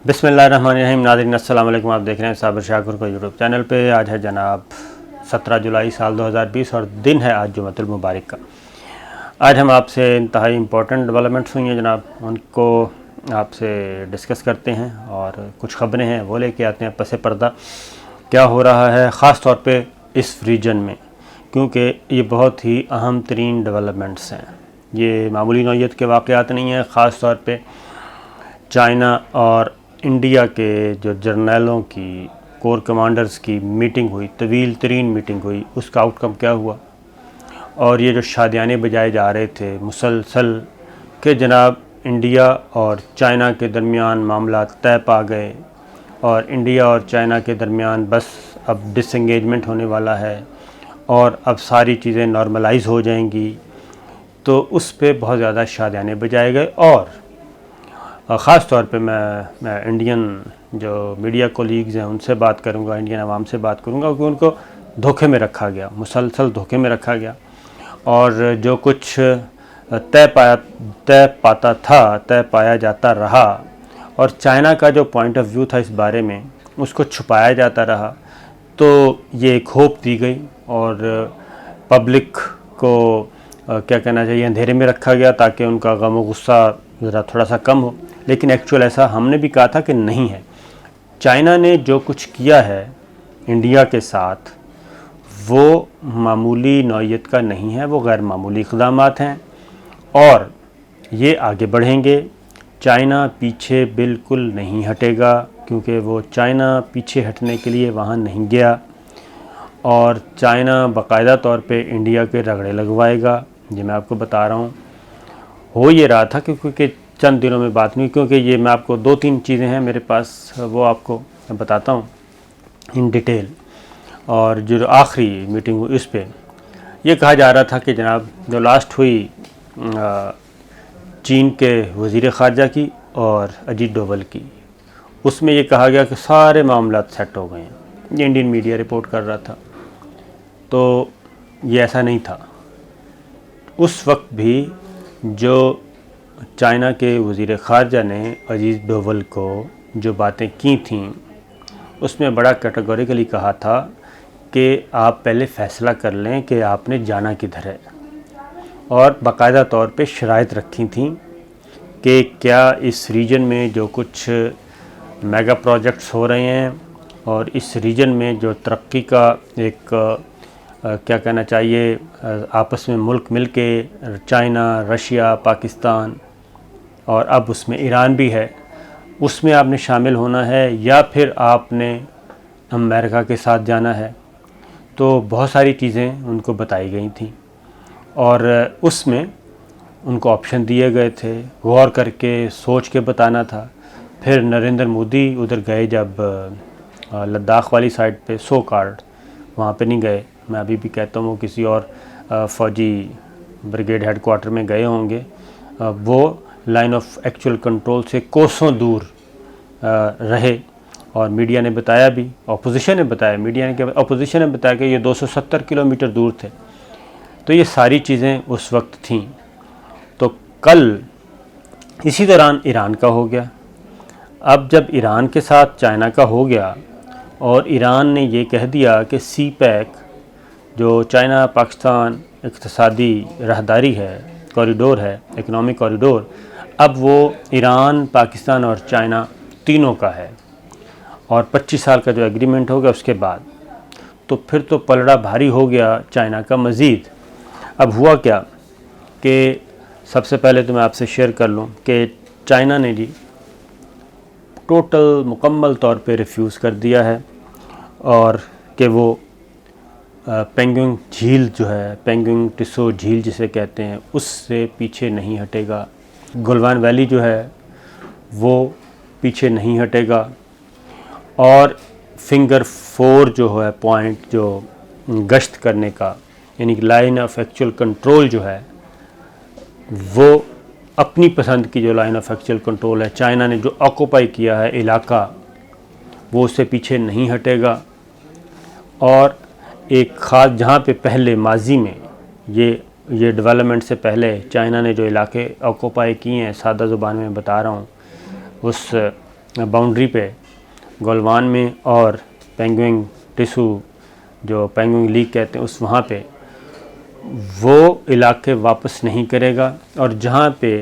बिस्मिल्लाहिर्रहमानिर्रहीम। नाज़रीन अस्सलाम वालेकुम। आप देख रहे हैं साबिर शाकुर को यूट्यूब चैनल पे। आज है जनाब 17 जुलाई साल 2020 और दिन है आज जुमअतुल मुबारक का। आज हम आपसे इंतहाई इम्पोर्टेंट डेवलपमेंट्स हुई हैं जनाब, उनको आपसे डिस्कस करते हैं और कुछ ख़बरें हैं वो लेके आते हैं पसे पर्दा क्या हो रहा है ख़ास तौर पे इस रीजन में, क्योंकि ये बहुत ही अहम तरीन डेवलपमेंट्स हैं। ये मामूली नौइयत के वाक़यात नहीं हैं। ख़ास तौर पे चाइना और इंडिया के जो जर्नलों की कोर कमांडर्स की मीटिंग हुई, तवील तरीन मीटिंग हुई, उसका आउटकम क्या हुआ। और ये जो शादियाने बजाए जा रहे थे मुसलसल के जनाब इंडिया और चाइना के दरमियान मामला तय पा गए और इंडिया और चाइना के दरमियान बस अब डिसएंगेजमेंट होने वाला है और अब सारी चीज़ें नॉर्मलाइज हो जाएंगी। तो उस पे बहुत ज़्यादा शादियाने बजाए गए और ख़ास तौर पे मैं इंडियन जो मीडिया कोलीग्स हैं उनसे बात करूंगा, इंडियन आवाम से बात करूंगा कि उनको धोखे में रखा गया, मुसलसल धोखे में रखा गया और जो कुछ तय पाया जाता रहा और चाइना का जो पॉइंट ऑफ व्यू था इस बारे में उसको छुपाया जाता रहा। तो ये एक होप दी गई और पब्लिक को क्या कहना चाहिए, अंधेरे में रखा गया ताकि उनका गम और गुस्सा ज़रा थोड़ा सा कम हो। लेकिन एक्चुअल ऐसा हमने भी कहा था कि नहीं है। चाइना ने जो कुछ किया है इंडिया के साथ वो मामूली नौइयत का नहीं है, वो गैर मामूली इक़दामात हैं और ये आगे बढ़ेंगे। चाइना पीछे बिल्कुल नहीं हटेगा क्योंकि वो चाइना पीछे हटने के लिए वहाँ नहीं गया और चाइना बाकायदा तौर पे इंडिया के रगड़े लगवाएगा। ये मैं आपको बता रहा हूँ। हो ये रहा था क्योंकि चंद दिनों में बात नहीं, क्योंकि ये मैं आपको 2-3 चीज़ें हैं मेरे पास, वो आपको मैं बताता हूँ इन डिटेल। और जो आखिरी मीटिंग हुई उस पर यह कहा जा रहा था कि जनाब जो लास्ट हुई चीन के वज़ीर ख़ारजा की और अजीत डोवल की, उसमें ये कहा गया कि सारे मामला सेट हो गए हैं। ये इंडियन मीडिया रिपोर्ट कर रहा था। तो ये ऐसा नहीं था। उस वक्त भी जो चाइना के वज़ीर ख़ारजा ने अजीत डोवल को जो बातें की थीं उसमें बड़ा कैटेगोरिकली कहा था कि आप पहले फ़ैसला कर लें कि आपने जाना किधर है और बाकायदा तौर पे शराइत रखी थीं कि क्या इस रीजन में जो कुछ मेगा प्रोजेक्ट्स हो रहे हैं और इस रीजन में जो तरक्की का एक क्या कहना चाहिए आपस में मुल्क मिलके चाइना, रशिया, पाकिस्तान और अब उसमें ईरान भी है, उसमें आपने शामिल होना है या फिर आपने अमेरिका के साथ जाना है। तो बहुत सारी चीज़ें उनको बताई गई थी और उसमें उनको ऑप्शन दिए गए थे, गौर करके सोच के बताना था। फिर नरेंद्र मोदी उधर गए जब लद्दाख वाली साइड पे, सो कार्ड वहाँ पे नहीं गए, मैं अभी भी कहता हूँ वो किसी और फ़ौजी ब्रिगेड हेडक्वार्टर में गए होंगे। वो लाइन ऑफ एक्चुअल कंट्रोल से कोसों दूर रहे और मीडिया ने बताया भी, अपोजिशन ने बताया, मीडिया ने क्या, अपोजिशन ने बताया कि ये 270 किलोमीटर दूर थे। तो ये सारी चीज़ें उस वक्त थीं। तो कल इसी दौरान ईरान का हो गया। अब जब ईरान के साथ चाइना का हो गया और ईरान ने ये कह दिया कि सी पैक जो चाइना पाकिस्तान इक़्तिसादी राहदारी है, कॉरिडोर है, इकनॉमिक कॉरिडोर, अब वो ईरान, पाकिस्तान और चाइना तीनों का है और 25 साल का जो एग्रीमेंट हो गया उसके बाद तो फिर तो पलड़ा भारी हो गया चाइना का मज़ीद। अब हुआ क्या कि सबसे पहले तो मैं आपसे शेयर कर लूँ कि चाइना ने जी टोटल मुकम्मल तौर पे रिफ्यूज़ कर दिया है और कि वो पेंगुइन झील जो है, पेंगुइन टिसो झील जिसे कहते हैं, उससे पीछे नहीं हटेगा। गलवान वैली जो है वो पीछे नहीं हटेगा और फिंगर 4 जो है पॉइंट जो गश्त करने का, यानी कि लाइन ऑफ एक्चुअल कंट्रोल जो है, वो अपनी पसंद की जो लाइन ऑफ एक्चुअल कंट्रोल है, चाइना ने जो ऑक्यूपाई किया है इलाका, वो उससे पीछे नहीं हटेगा। और एक ख़ास जहाँ पे पहले माजी में ये डेवलपमेंट से पहले चाइना ने जो इलाके ऑक्यूपाई किए हैं, सादा ज़ुबान में बता रहा हूँ, उस बाउंड्री पे गलवान में और पेंगुइंग टिशू जो पेंगुइंग लीक कहते हैं उस वहाँ पे वो इलाके वापस नहीं करेगा। और जहाँ पे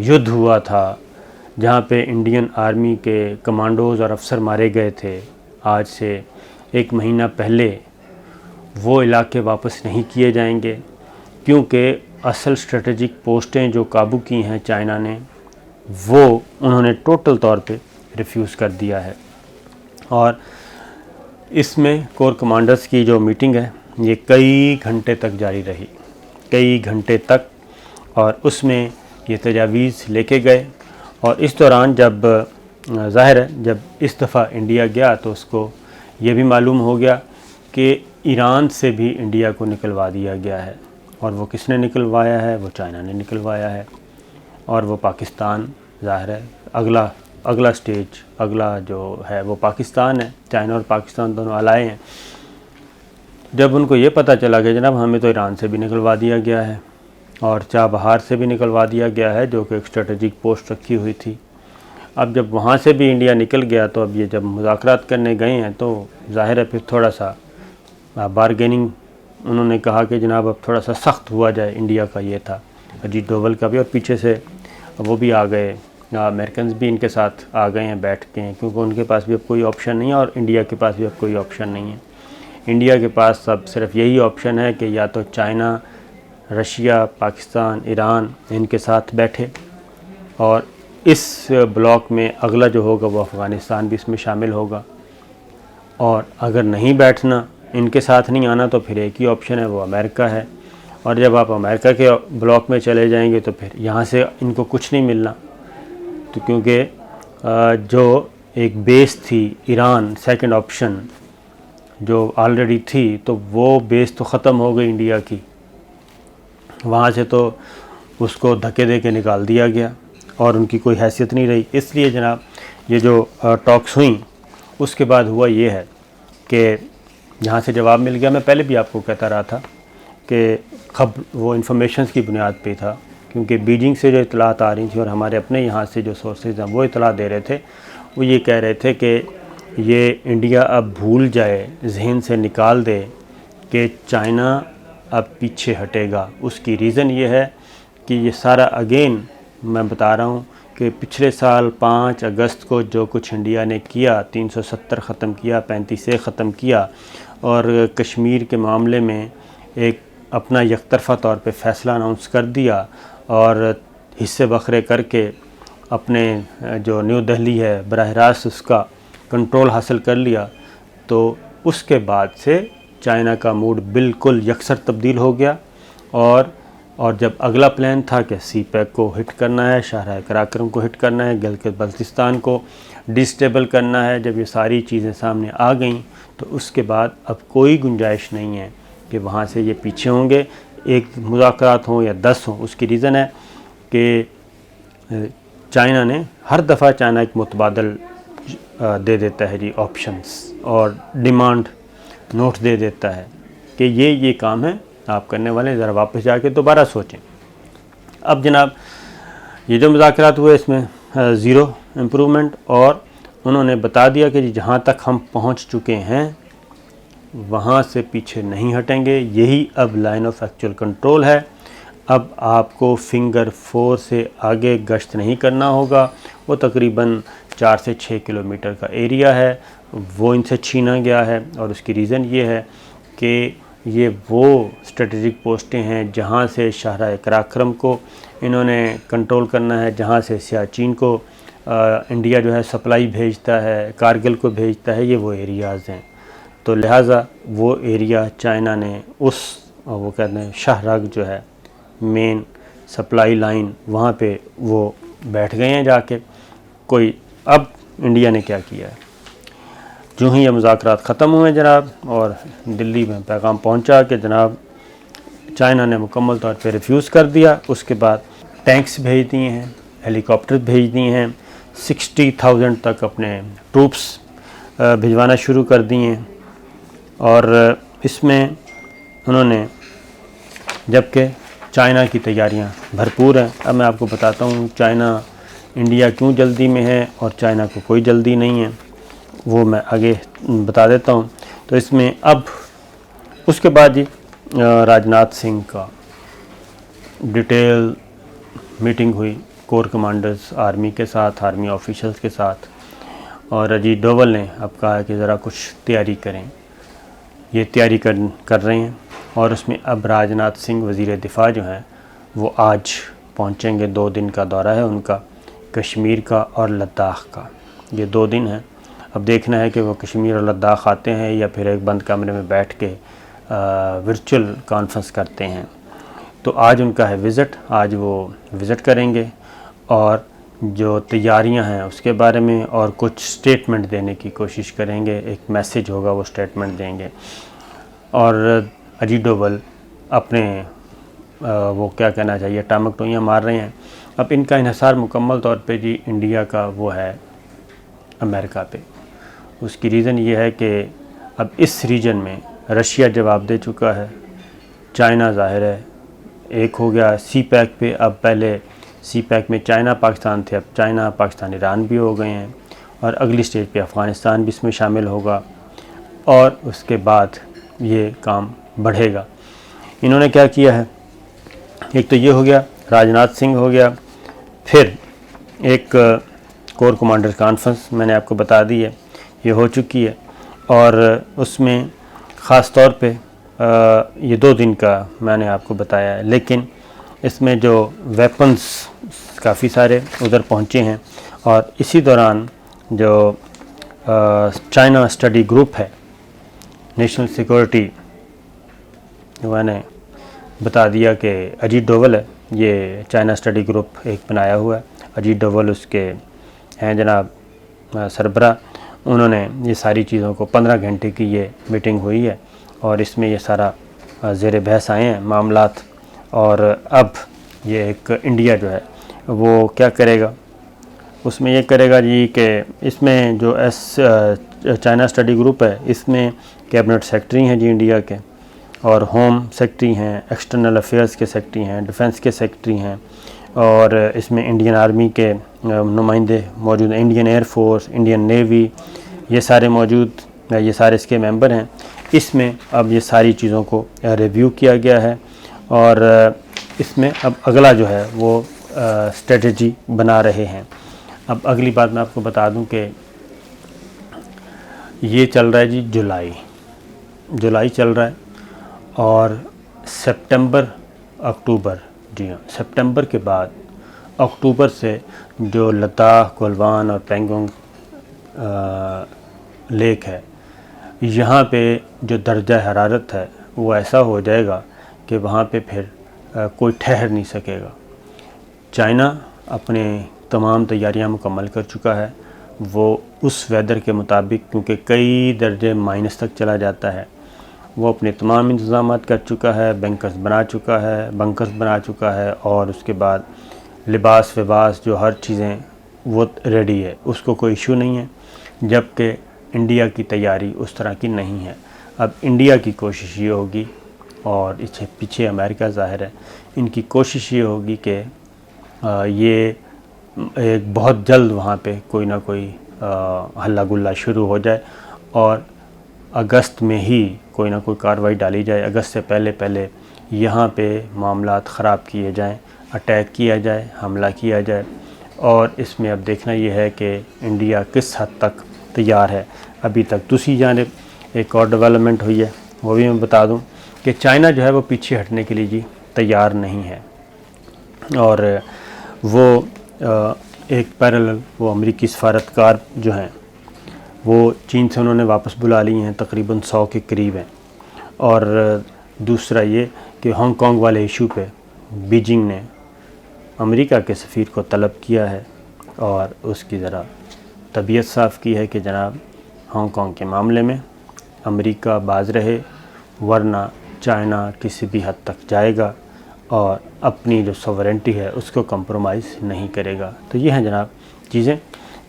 युद्ध हुआ था, जहाँ पे इंडियन आर्मी के कमांडोज़ और अफसर मारे गए थे आज से 1 महीना पहले, वो इलाके वापस नहीं किए जाएंगे, क्योंकि असल स्ट्रेटेजिक पोस्टें जो काबू की हैं चाइना ने, वो उन्होंने टोटल तौर पे रिफ्यूज़ कर दिया है। और इसमें कोर कमांडर्स की जो मीटिंग है ये कई घंटे तक जारी रही, कई घंटे तक, और उसमें ये तजावीज़ लेके गए। और इस दौरान जब ज़ाहिर है जब इस दफ़ा इंडिया गया तो उसको ये भी मालूम हो गया कि ईरान से भी इंडिया को निकलवा दिया गया है। और वो किसने निकलवाया है? वो चाइना ने निकलवाया है। और वो पाकिस्तान, ज़ाहिर है अगला स्टेज, अगला जो है वो पाकिस्तान है। चाइना और पाकिस्तान दोनों अलाए हैं। जब उनको ये पता चला कि जनाब हमें तो ईरान से भी निकलवा दिया गया है और चाबहार से भी निकलवा दिया गया है, जो कि एक स्ट्रेटेजिक पोस्ट रखी हुई थी। अब जब वहाँ से भी इंडिया निकल गया तो अब ये जब मुज़ाकरात करने गए हैं तो ज़ाहिर है फिर थोड़ा सा बारगेनिंग, उन्होंने कहा कि जनाब अब थोड़ा सा सख्त हुआ जाए। इंडिया का ये था, अजीत डोभाल का भी, और पीछे से वो भी आ गए, अमेरिकन भी इनके साथ आ गए हैं, बैठ के हैं, क्योंकि उनके पास भी अब कोई ऑप्शन नहीं है और इंडिया के पास भी अब कोई ऑप्शन नहीं है। इंडिया के पास अब सिर्फ यही ऑप्शन है कि या तो चाइना, रशिया, पाकिस्तान, ईरान इनके साथ बैठे, और इस ब्लॉक में अगला जो होगा वो अफ़गानिस्तान भी इसमें शामिल होगा। और अगर नहीं बैठना, इनके साथ नहीं आना, तो फिर एक ही ऑप्शन है, वो अमेरिका है। और जब आप अमेरिका के ब्लॉक में चले जाएंगे तो फिर यहाँ से इनको कुछ नहीं मिलना। तो क्योंकि जो एक बेस थी ईरान, सेकंड ऑप्शन जो ऑलरेडी थी, तो वो बेस तो ख़त्म हो गई इंडिया की, वहाँ से तो उसको धक्के दे के निकाल दिया गया और उनकी कोई हैसियत नहीं रही। इसलिए जनाब ये जो टॉक्स हुई उसके बाद हुआ ये है कि यहाँ से जवाब मिल गया। मैं पहले भी आपको कहता रहा था कि वो इन्फॉर्मेशन की बुनियाद पे था, क्योंकि बीजिंग से जो इतलात आ रही थी और हमारे अपने यहाँ से जो सोर्सेज हैं वो इतला दे रहे थे, वो ये कह रहे थे कि ये इंडिया अब भूल जाए, जहन से निकाल दे कि चाइना अब पीछे हटेगा। उसकी रीज़न ये है कि ये सारा अगेन मैं बता रहा हूँ कि पिछले साल 5 अगस्त को जो कुछ इंडिया ने किया, 370 ख़त्म किया, 35 ख़त्म किया, और कश्मीर के मामले में एक अपना यकतरफ़ा तौर पे फ़ैसला अनाउंस कर दिया और हिस्से बखरे करके अपने जो न्यू दिल्ली है बराह रास्त उसका कंट्रोल हासिल कर लिया। तो उसके बाद से चाइना का मूड बिल्कुल यकसर तब्दील हो गया। और जब अगला प्लान था कि सीपैक को हिट करना है, शाहराह कराक्रम को हिट करना है, गिलगित बल्तिस्तान को डिस्टेबल करना है, जब ये सारी चीज़ें सामने आ गईं तो उसके बाद अब कोई गुंजाइश नहीं है कि वहाँ से ये पीछे होंगे, एक मुज़ाकरात हों या 10 हों। उसकी रीज़न है कि चाइना ने हर दफ़ा चाइना एक मुतबादल दे देता है जी ऑप्शंस, और डिमांड नोट दे देता है कि ये काम है आप करने वाले, ज़रा वापस जाके दोबारा सोचें। अब जनाब ये जो मुज़ाकरात हुए इसमें ज़ीरो इम्प्रूवमेंट, और उन्होंने बता दिया कि जहाँ तक हम पहुँच चुके हैं वहाँ से पीछे नहीं हटेंगे, यही अब लाइन ऑफ एक्चुअल कंट्रोल है। अब आपको फिंगर 4 से आगे गश्त नहीं करना होगा। वो तकरीबन 4 से 6 किलोमीटर का एरिया है, वो इनसे छीना गया है। और उसकी रीज़न ये है कि ये वो स्ट्रेटेजिक पोस्टें हैं जहाँ से शाहराह कराक्रम को इन्होंने कंट्रोल करना है, जहाँ से सियाचिन को इंडिया जो है सप्लाई भेजता है, कारगिल को भेजता है, ये वो एरियाज़ हैं। तो लिहाजा वो एरिया चाइना ने उस वो कहते हैं शाहराग जो है मेन सप्लाई लाइन, वहाँ पे वो बैठ गए हैं जाके। कोई अब इंडिया ने क्या किया है, जो ही ये मुज़ाकरात ख़त्म हुए जनाब और दिल्ली में पैगाम पहुंचा कि जनाब चाइना ने मुकम्मल तौर पे रिफ्यूज़ कर दिया। उसके बाद टैंक्स भेज दिए हैं, हेलीकॉप्टर भेज दिए हैं, 60,000 तक अपने ट्रूप्स भिजवाना शुरू कर दिए हैं। और इसमें उन्होंने, जबकि चाइना की तैयारियां भरपूर हैं। अब मैं आपको बताता हूँ चाइना इंडिया क्यों जल्दी में है और चाइना को कोई जल्दी नहीं है, वो मैं आगे बता देता हूँ। तो इसमें अब उसके बाद ही राजनाथ सिंह का डिटेल मीटिंग हुई कोर कमांडर्स आर्मी के साथ, आर्मी ऑफिशियल्स के साथ, और अजीत डोवल ने अब कहा कि ज़रा कुछ तैयारी करें। ये तैयारी कर रहे हैं और उसमें अब राजनाथ सिंह वज़ीर दिफ़ा जो हैं वो आज पहुंचेंगे। 2 दिन का दौरा है उनका, कश्मीर का और लद्दाख का, ये 2 दिन हैं। अब देखना है कि वो कश्मीर और लद्दाख आते हैं या फिर एक बंद कमरे में बैठ के वर्चुअल कॉन्फ्रेंस करते हैं। तो आज उनका है विज़िट, आज वो विज़िट करेंगे और जो तैयारियां हैं उसके बारे में और कुछ स्टेटमेंट देने की कोशिश करेंगे। एक मैसेज होगा, वो स्टेटमेंट देंगे। और अजीत डोवल अपने वो क्या कहना चाहिए टामक टोइयाँ मार रहे हैं। अब इनका इन्हिसार मुकम्मल तौर पे जी इंडिया का वो है अमेरिका पे। उसकी रीज़न ये है कि अब इस रीजन में रशिया जवाब दे चुका है, चाइना ज़ाहिर है एक हो गया सी पैक पे। अब पहले सी पैक में चाइना पाकिस्तान थे, अब चाइना पाकिस्तान ईरान भी हो गए हैं और अगली स्टेज पे अफ़गानिस्तान भी इसमें शामिल होगा और उसके बाद ये काम बढ़ेगा। इन्होंने क्या किया है, एक तो ये हो गया, राजनाथ सिंह हो गया, फिर एक कोर कमांडर कॉन्फ्रेंस मैंने आपको बता दी है, ये हो चुकी है और उसमें ख़ास तौर पे ये 2 दिन का मैंने आपको बताया है। लेकिन इसमें जो वेपन्स काफ़ी सारे उधर पहुँचे हैं और इसी दौरान जो चाइना स्टडी ग्रुप है, नेशनल सिक्योरिटी, मैंने बता दिया कि अजीत डोवल है, ये चाइना स्टडी ग्रुप एक बनाया हुआ है। अजीत डोवल उसके हैं जनाब सरबरा। उन्होंने ये सारी चीज़ों को 15 घंटे की ये मीटिंग हुई है और इसमें ये सारा ज़ेर बहस आए हैं मामलात। और अब ये एक इंडिया जो है वो क्या करेगा, उसमें ये करेगा जी कि इसमें जो चाइना स्टडी ग्रुप है इसमें कैबिनेट सेक्रेटरी हैं जी इंडिया के, और होम सेक्रेटरी हैं, एक्सटर्नल अफेयर्स के सेक्रेटरी हैं, डिफेंस के सेक्रेटरी हैं, और इसमें इंडियन आर्मी के नुमाइंदे मौजूद हैं, Indian air force, Indian navy, ये सारे मौजूद, ये सारे इसके मेंबर हैं। इसमें अब ये सारी चीज़ों को रिव्यू किया गया है और इसमें अब अगला जो है वो स्ट्रेटजी बना रहे हैं। अब अगली बात मैं आपको बता दूं कि ये चल रहा है जी जुलाई चल रहा है और सितंबर अक्टूबर, जी हाँ, सितंबर के बाद अक्टूबर से जो लद्दाख, गलवान और पेंगोंग लेक है, यहाँ पे जो दर्जा हरारत है वो ऐसा हो जाएगा कि वहाँ पे फिर कोई ठहर नहीं सकेगा। चाइना अपने तमाम तैयारियां मुकम्मल कर चुका है। वो उस वेदर के मुताबिक, क्योंकि कई दर्जे माइनस तक चला जाता है, वो अपने तमाम इंतज़ाम कर चुका है, बंकर्स बना चुका है और उसके बाद लिबास विबास जो हर चीज़ें वो रेडी है, उसको कोई इशू नहीं है। जबकि इंडिया की तैयारी उस तरह की नहीं है। अब इंडिया की कोशिश ये होगी, और इससे पीछे अमेरिका ज़ाहिर है, इनकी कोशिश ये होगी कि ये एक बहुत जल्द वहाँ पे कोई ना कोई हल्ला गुल्ला शुरू हो जाए और अगस्त में ही कोई ना कोई कार्रवाई डाली जाए। अगस्त से पहले यहाँ पे मामलात ख़राब किए जाएं, अटैक किया जाए, हमला किया जाए। और इसमें अब देखना ये है कि इंडिया किस हद तक तैयार है। अभी तक दूसरी जानिब एक और डेवलपमेंट हुई है, वो भी मैं बता दूं कि चाइना जो है वो पीछे हटने के लिए जी तैयार नहीं है और वो एक पैरेलल वो अमेरिकी सफारतकार जो हैं वो चीन से उन्होंने वापस बुला ली हैं, तकरीबन 100 के करीब हैं। और दूसरा ये कि हांगकांग वाले इशू पे बीजिंग ने अमेरिका के सफ़ीर को तलब किया है और उसकी ज़रा तबीयत साफ़ की है कि जनाब हांगकांग के मामले में अमेरिका बाज रहे, वरना चाइना किसी भी हद तक जाएगा और अपनी जो सॉवरेंटी है उसको कंप्रोमाइज़ नहीं करेगा। तो ये हैं जनाब चीज़ें।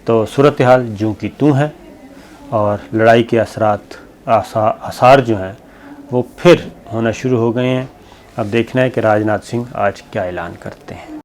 तो सूरत हाल जूं की तूं है और लड़ाई के आसार जो हैं वो फिर होना शुरू हो गए हैं। अब देखना है कि राजनाथ सिंह आज क्या ऐलान करते हैं।